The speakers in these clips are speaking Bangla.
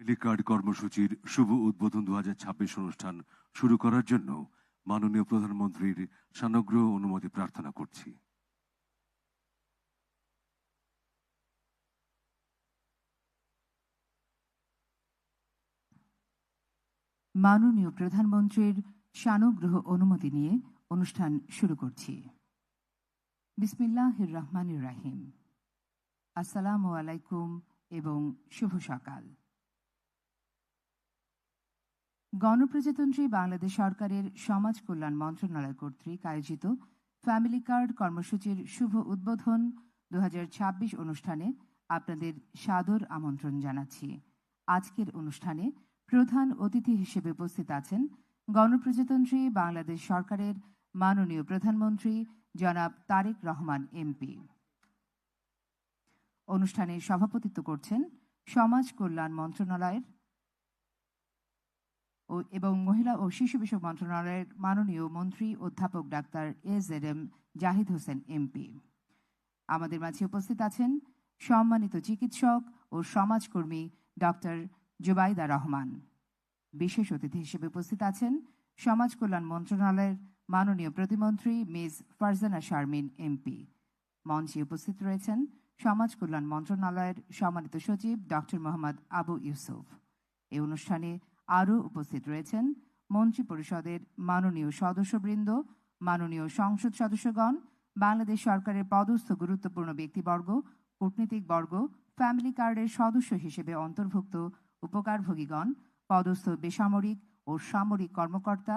ফ্যামিলি কার্ড কর্মসূচির শুভ উদ্বোধন 2026 অনুষ্ঠান শুরু করার জন্য মাননীয় প্রধানমন্ত্রীর সানুগ্রহ অনুমতি প্রার্থনা করছি। মাননীয় প্রধানমন্ত্রীর সানুগ্রহ অনুমতি নিয়ে অনুষ্ঠান শুরু করছি। বিসমিল্লাহির রহমানির রহিম। আসসালামু আলাইকুম এবং শুভ সকাল। গণপ্রজাতন্ত্রী বাংলাদেশ সরকারের সমাজ কল্যাণ মন্ত্রণালয় কর্তৃক আয়োজিত ফ্যামিলি কার্ড কর্মসূচির শুভ উদ্বোধন 2026 অনুষ্ঠানে আপনাদের সাদর আমন্ত্রণ জানাচ্ছি। আজকের অনুষ্ঠানে প্রধান অতিথি হিসেবে উপস্থিত আছেন গণপ্রজাতন্ত্রী বাংলাদেশ সরকারের মাননীয় প্রধানমন্ত্রী জনাব তারেক রহমান এমপি। অনুষ্ঠানে সভাপতিত্ব করছেন সমাজ কল্যাণ মন্ত্রণালয়ের এবং মহিলা ও শিশু বিষয়ক মন্ত্রণালয়ের মাননীয় মন্ত্রী অধ্যাপক doctor AZM Zahid Hossain MP. আমাদের মাঝে উপস্থিত আছেন সম্মানিত চিকিৎসক ও সমাজকর্মী ডক্টর জুবাইদা রহমান। বিশেষ অতিথি হিসেবে উপস্থিত আছেন সমাজ কল্যাণ মন্ত্রণালয়ের মাননীয় প্রতিমন্ত্রী মিস ফারজানা শারমিন এমপি। মঞ্চে উপস্থিত রয়েছেন সমাজ কল্যাণ মন্ত্রণালয়ের সম্মানিত সচিব ডক্টর মোহাম্মদ আবু ইউসুফ। এই অনুষ্ঠানে আরও উপস্থিত রয়েছেন মন্ত্রী পরিষদের মাননীয় সদস্যবৃন্দ, মাননীয় সংসদ সদস্যগণ, বাংলাদেশ সরকারের পদস্থ গুরুত্বপূর্ণ ব্যক্তিবর্গ, কূটনীতিকবর্গ, ফ্যামিলি কার্ডের সদস্য হিসেবে অন্তর্ভুক্ত উপকারভোগীগণ, পদস্থ বেসামরিক ও সামরিক কর্মকর্তা,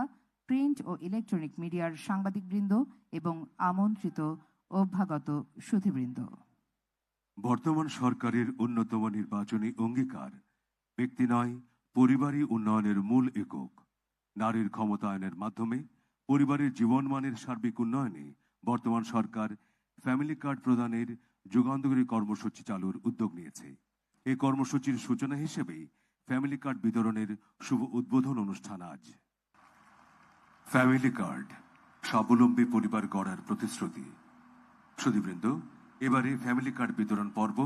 প্রিন্ট ও ইলেকট্রনিক মিডিয়ার সাংবাদিকবৃন্দ এবং আমন্ত্রিত অভ্যাগত সুধীবৃন্দ। বর্তমান সরকারের অন্যতম নির্বাচনী অঙ্গীকার ব্যক্তি নয়, পরিবারই উন্নয়নের মূল একক। নারীর ক্ষমতায়নের মাধ্যমে পরিবারের জীবনমানের সার্বিক উন্নয়নে বর্তমান সরকার ফ্যামিলি কার্ড প্রদানের যুগান্তকারী কর্মসূচি চালুর উদ্যোগ নিয়েছে। এই কর্মসূচির সূচনা হিসেবেই ফ্যামিলি কার্ড বিতরণের শুভ উদ্বোধন অনুষ্ঠান আজ। ফ্যামিলি কার্ড স্বাবলম্বী পরিবার গড়ার প্রতিশ্রুতি। সুধীবৃন্দ, এবারে ফ্যামিলি কার্ড বিতরণ পর্ব।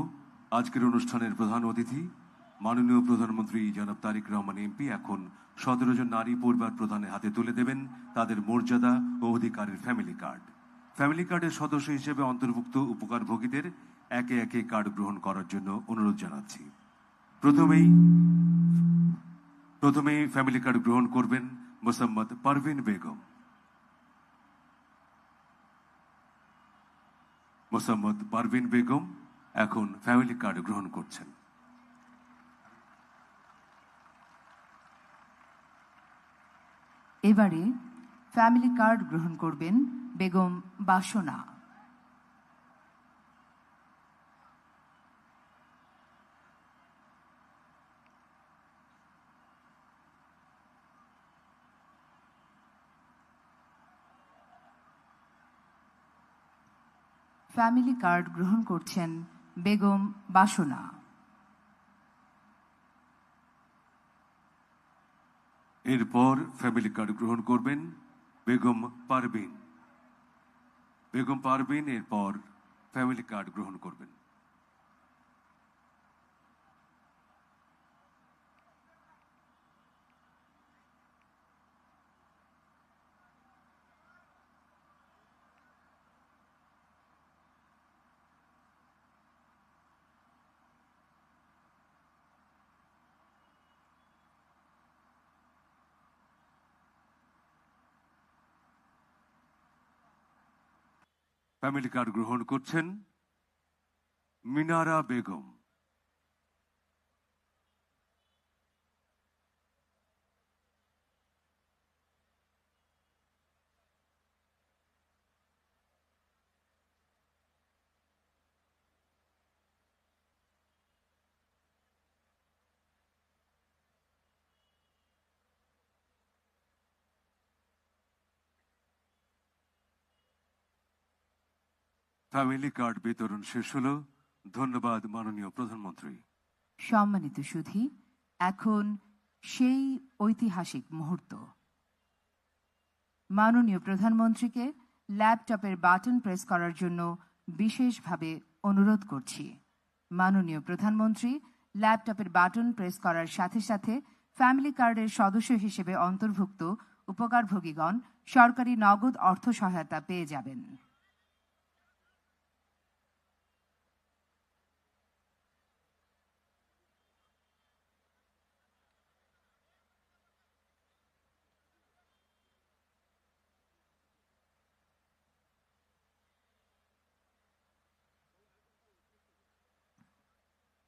আজকের অনুষ্ঠানের প্রধান অতিথি মাননীয় প্রধানমন্ত্রী জনাব তারেক রহমান এমপি এখন 17 জন নারী পরিবার প্রধানের হাতে তুলে দেবেন তাদের মর্যাদা ও অধিকারের ফ্যামিলি কার্ড। ফ্যামিলি কার্ডের সদস্য হিসেবে অন্তর্ভুক্ত উপকারভোগীদের একে একে কার্ড গ্রহণ করার জন্য অনুরোধ জানাচ্ছি। প্রথমেই ফ্যামিলি কার্ড গ্রহণ করবেন মোসাম্মদ পারভিন বেগম। মোসাম্মদ পারভিন বেগম এখন ফ্যামিলি কার্ড গ্রহণ করছেন। এবারে ফ্যামিলি কার্ড গ্রহণ করবেন বেগম বাসনা। ফ্যামিলি কার্ড গ্রহণ করছেন বেগম বাসনা। এরপর ফ্যামিলি কার্ড গ্রহণ করবেন বেগম পারভিন। বেগম পারভিন এরপর ফ্যামিলি কার্ড গ্রহণ করবেন। ফ্যামিলি কার্ড গ্রহণ করছেন মিনারা বেগম। ফ্যামিলি কার্ড বিতরণ শেষ হলো। ধন্যবাদ মাননীয় প্রধানমন্ত্রী। সম্মানিত সুধী, এখন সেই ঐতিহাসিক মুহূর্ত। মাননীয় প্রধানমন্ত্রীকে ল্যাপটপের বাটন প্রেস করার জন্য বিশেষভাবে অনুরোধ করছি। মাননীয় প্রধানমন্ত্রী ল্যাপটপের বাটন প্রেস করার সাথে সাথে ফ্যামিলি কার্ডের সদস্য হিসেবে অন্তর্ভুক্ত উপকারভোগীগণ সরকারি নগদ অর্থ সহায়তা পেয়ে যাবেন।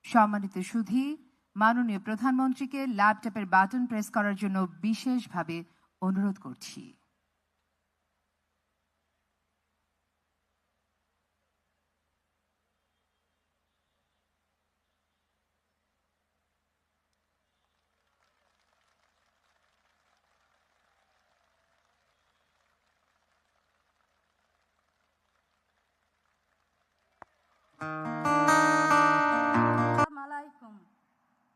সম্মানিত সুধী, মাননীয় প্রধানমন্ত্রীকে ল্যাপটপের বাটন প্রেস করার জন্য বিশেষভাবে অনুরোধ করছি। আলাইকুম,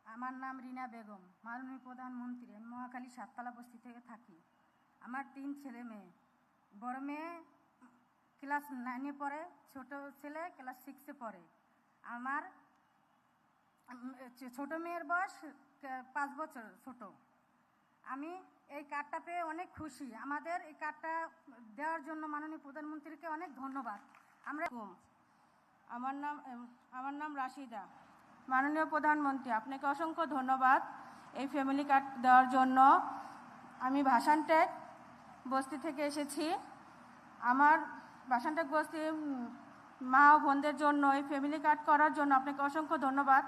আমার নাম রিনা বেগম। মাননীয় প্রধানমন্ত্রী, আমি মহাখালী সাততলা বস্তি থেকে থাকি। আমার 3 ছেলে মেয়ে। বড় মেয়ে ক্লাস 9-এ পড়ে, ছোট ছেলে ক্লাস 6-এ পড়ে। আমার ছোট মেয়ের বয়স 5 বছর ছোট। আমি এই কার্ডটা পেয়ে অনেক খুশি। আমাদের এই কার্ডটা দেওয়ার জন্য মাননীয় প্রধানমন্ত্রীকে অনেক ধন্যবাদ। আমার নাম রাশিদা। মাননীয় প্রধানমন্ত্রী, আপনাকে অসংখ্য ধন্যবাদ এই ফ্যামিলি কার্ড দেওয়ার জন্য। আমি ভাসানটেক বস্তি থেকে এসেছি। আমার ভাসানটেক বস্তি মা ও বোনদের জন্য এই ফ্যামিলি কার্ড করার জন্য আপনাকে অসংখ্য ধন্যবাদ।